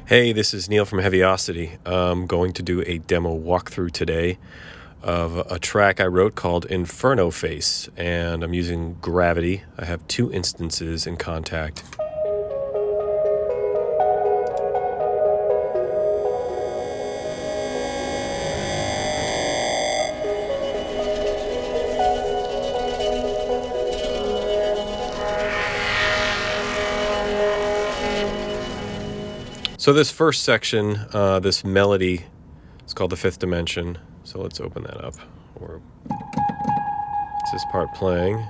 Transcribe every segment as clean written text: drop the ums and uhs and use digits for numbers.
Hey, this is Neil from Heavyocity. I'm going to do a demo walkthrough today of a track I wrote called Inferno Face, and I'm using Gravity. I have two instances in Contact. So this first section, this melody, is called the fifth dimension. So let's open that up. It's this part playing.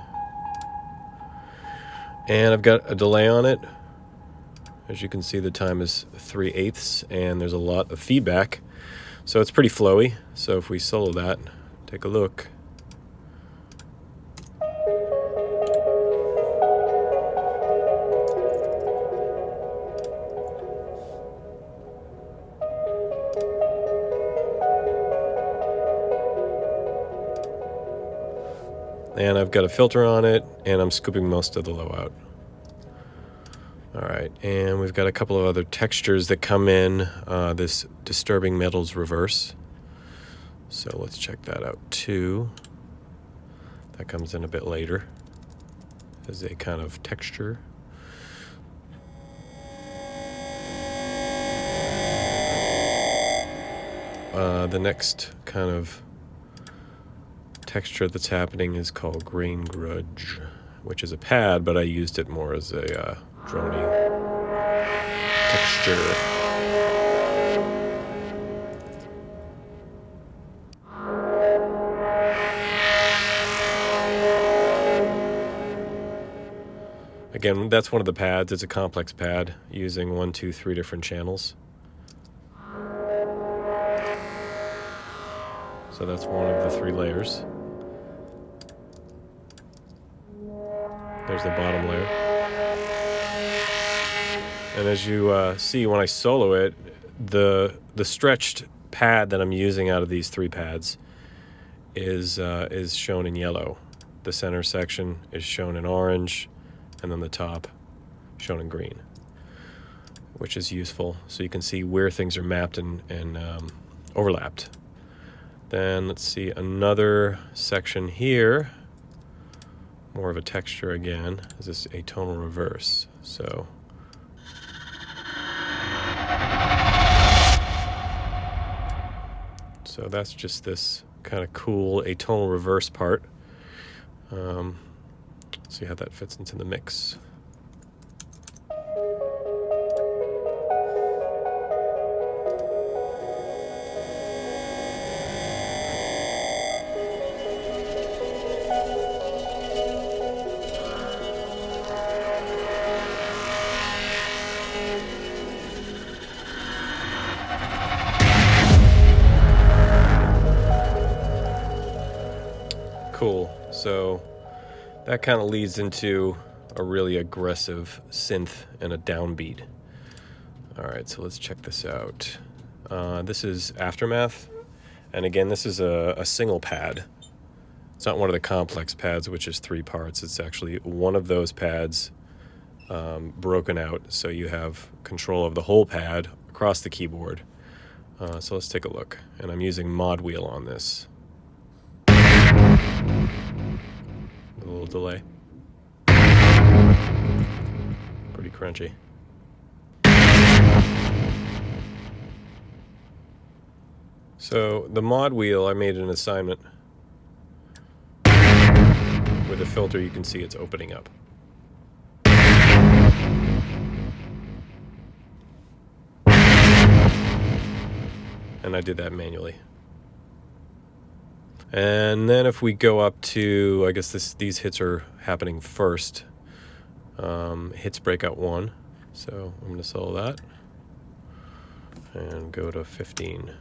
And I've got a delay on it. As you can see, the time is 3/8, and there's a lot of feedback. So it's pretty flowy. So if we solo that, take a look. And I've got a filter on it, and I'm scooping most of the low out. All right, and we've got a couple of other textures that come in, this disturbing metals reverse. So let's check that out too. That comes in a bit later as a kind of texture. The next kind of texture that's happening is called Grain Grudge, which is a pad, but I used it more as a droning texture. Again, that's one of the pads. It's a complex pad using 1, 2, 3 different channels. So that's one of the 3 layers. There's the bottom layer. And as you see when I solo it, the stretched pad that I'm using out of these 3 pads is shown in yellow. The center section is shown in orange, and then the top shown in green, which is useful so you can see where things are mapped and overlapped. Then let's see another section here, more of a texture again. Is this atonal reverse? So that's just this kind of cool atonal reverse part. See how that fits into the mix. Cool. So that kind of leads into a really aggressive synth and a downbeat. All right, so let's check this out. This is Aftermath. And again, this is a single pad. It's not one of the complex pads, which is 3 parts. It's actually one of those pads broken out, so you have control of the whole pad across the keyboard. So let's take a look. And I'm using Mod Wheel on this. A little delay. Pretty crunchy. So the mod wheel, I made an assignment. With the filter, you can see it's opening up. And I did that manually. And then if we go up to, I guess these hits are happening first. Hits breakout 1. So I'm going to solo that. And go to 15.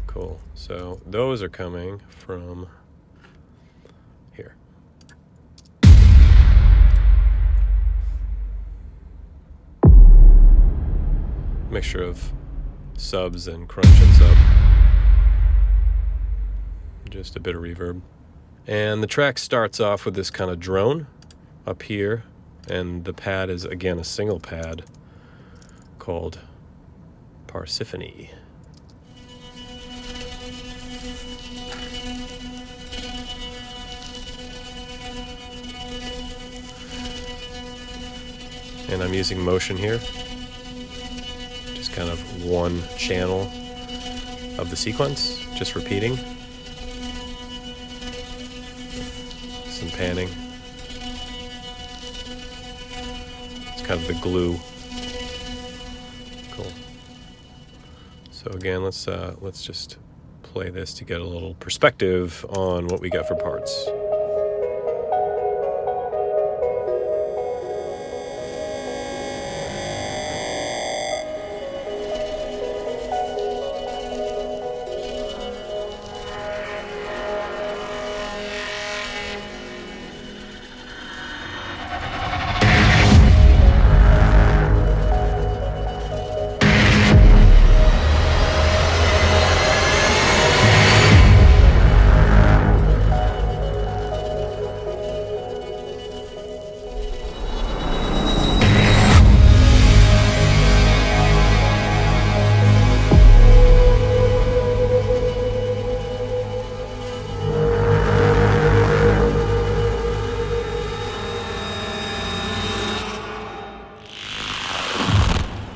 Cool. So those are coming from here. Mixture of subs and crunch and sub. just a bit of reverb. And the track starts off with this kind of drone up here, and the pad is again a single pad called Parsiphony. And I'm using motion here, just kind of one channel of the sequence, just repeating. Some panning. It's kind of the glue. Cool. So again, let's just play this to get a little perspective on what we got for parts.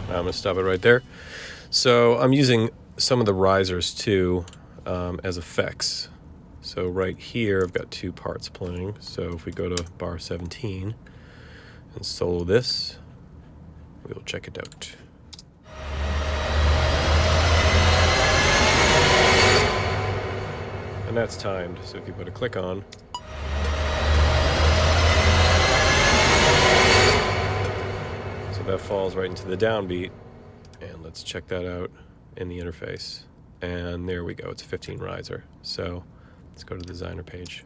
I'm going to stop it right there. So I'm using some of the risers too as effects. So right here I've got two parts playing. So if we go to bar 17 and solo this, we'll check it out. And that's timed, so if you put a click on, so that falls right into the downbeat. And let's check that out in the interface. And there we go, it's a 15 riser. So let's go to the designer page.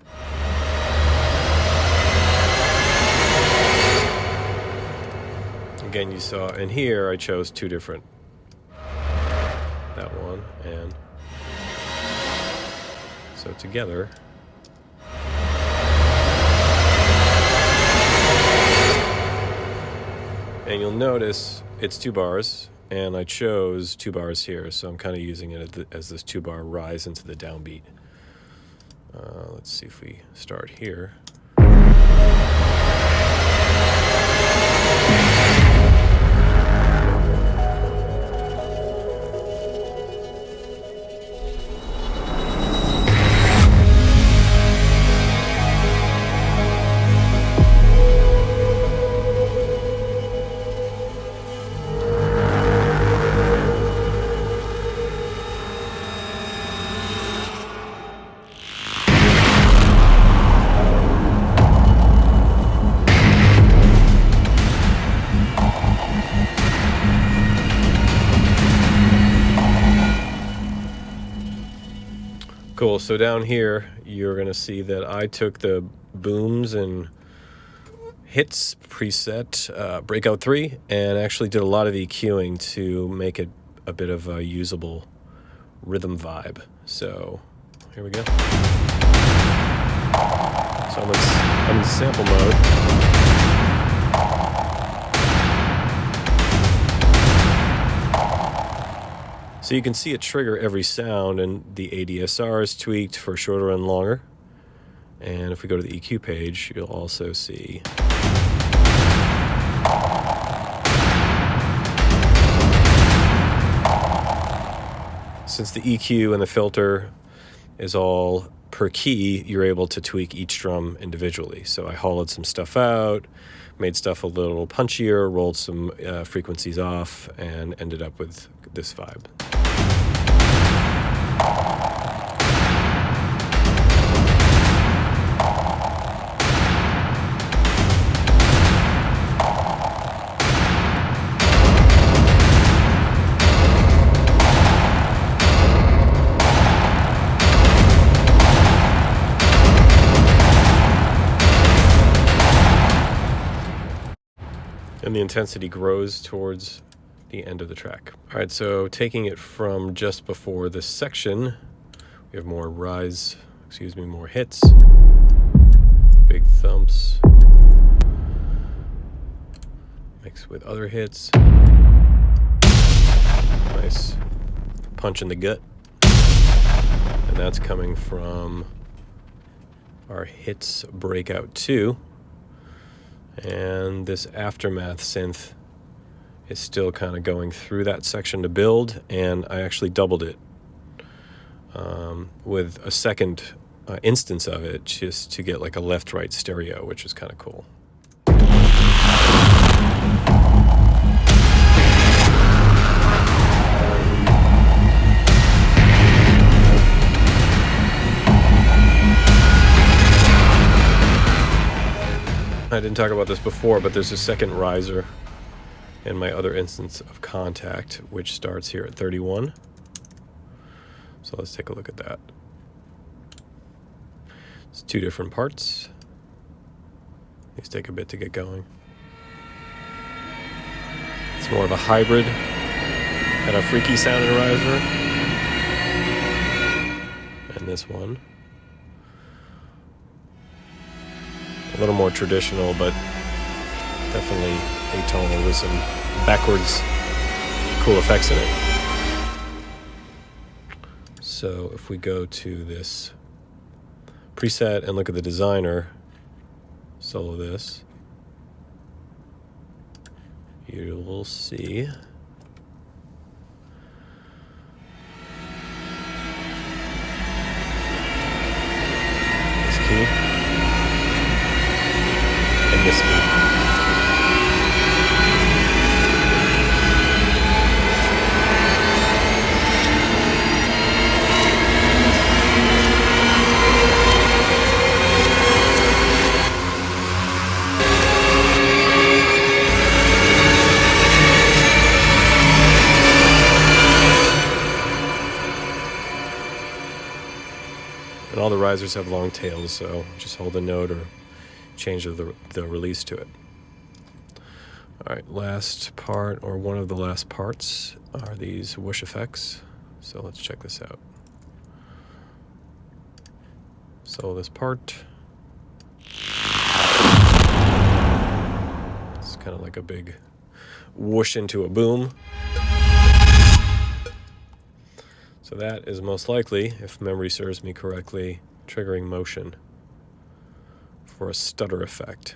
Again, you saw in here I chose two different, that one, and so together and you'll notice it's 2 bars, and I chose 2 bars here, so I'm kind of using it as this 2-bar rise into the downbeat. Let's see if we start here. Cool, so down here, you're gonna see that I took the booms and hits preset, Breakout 3, and actually did a lot of EQing to make it a bit of a usable rhythm vibe. So, here we go. So I'm in sample mode. So you can see it trigger every sound, and the ADSR is tweaked for shorter and longer. And if we go to the EQ page, you'll also see since the EQ and the filter is all per key, you're able to tweak each drum individually. So I hollowed some stuff out, made stuff a little punchier, rolled some frequencies off, and ended up with this vibe. And the intensity grows towards the end of the track. All right, so taking it from just before this section, we have more rise excuse me, more hits, big thumps, mixed with other hits, nice punch in the gut, and that's coming from our Hits Breakout 2, and this Aftermath synth is still kind of going through that section to build, and I actually doubled it with a second instance of it just to get like a left-right stereo, which is kind of cool. I didn't talk about this before, but there's a second riser in my other instance of Contact, which starts here at 31. So let's take a look at that. It's two different parts. These take a bit to get going. It's more of a hybrid, kind of freaky sounding riser. And this one, a little more traditional, but definitely atonal with some backwards cool effects in it. So if we go to this preset and look at the designer, solo this, you will see this key and this key. And all the risers have long tails, so just hold a note or change the release to it. All right, last part, or one of the last parts, are these whoosh effects. So let's check this out. So this part, it's kind of like a big whoosh into a boom. So that is most likely, if memory serves me correctly, triggering motion for a stutter effect.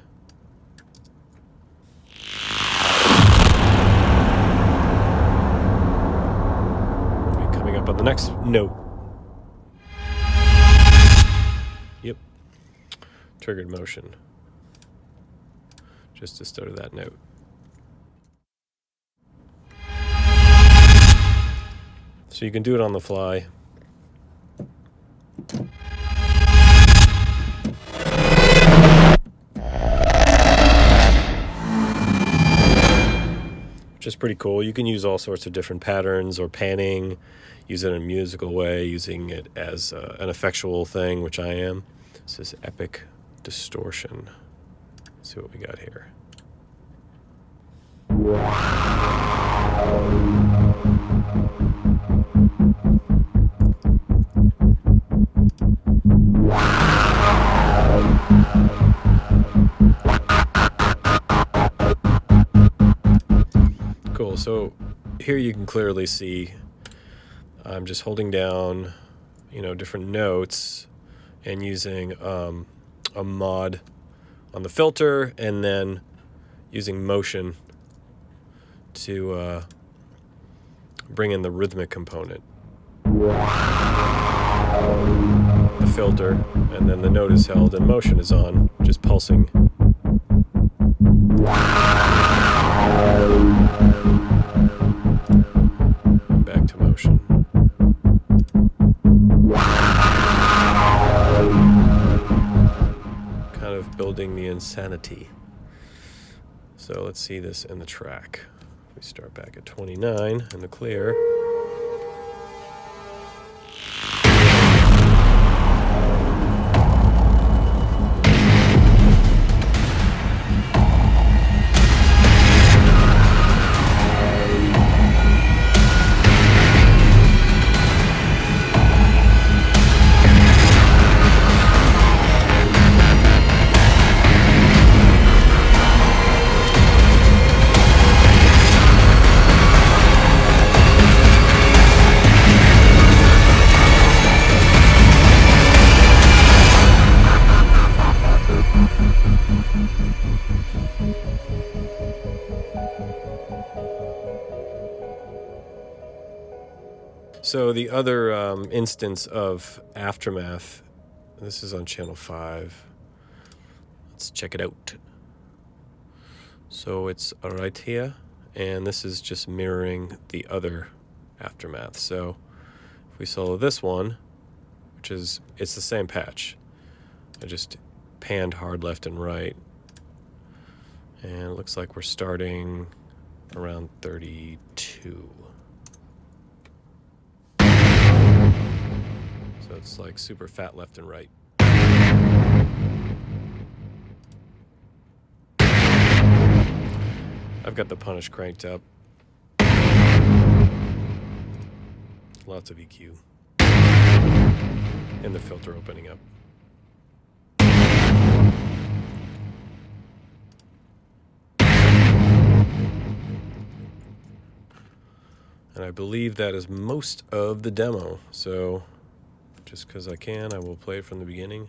We'll be coming up on the next note. Yep. Triggered motion. Just to stutter that note. So you can do it on the fly. Which is pretty cool. You can use all sorts of different patterns or panning, use it in a musical way, using it as an effectual thing, which I am. This is Epic Distortion. Let's see what we got here. Cool, so here you can clearly see I'm just holding down, different notes and using a mod on the filter and then using motion to bring in the rhythmic component. The filter, and then the note is held and motion is on, just pulsing. Back to motion. Kind of building the insanity. So let's see this in the track. We start back at 29 in the clear. So the other instance of Aftermath, this is on channel 5. Let's check it out. So it's right here, and this is just mirroring the other Aftermath. So if we solo this one, which is, it's the same patch. I just panned hard left and right. And it looks like we're starting around 32. So it's like super fat left and right. I've got the punish cranked up. Lots of EQ. And the filter opening up. And I believe that is most of the demo. So just because I can, I will play it from the beginning.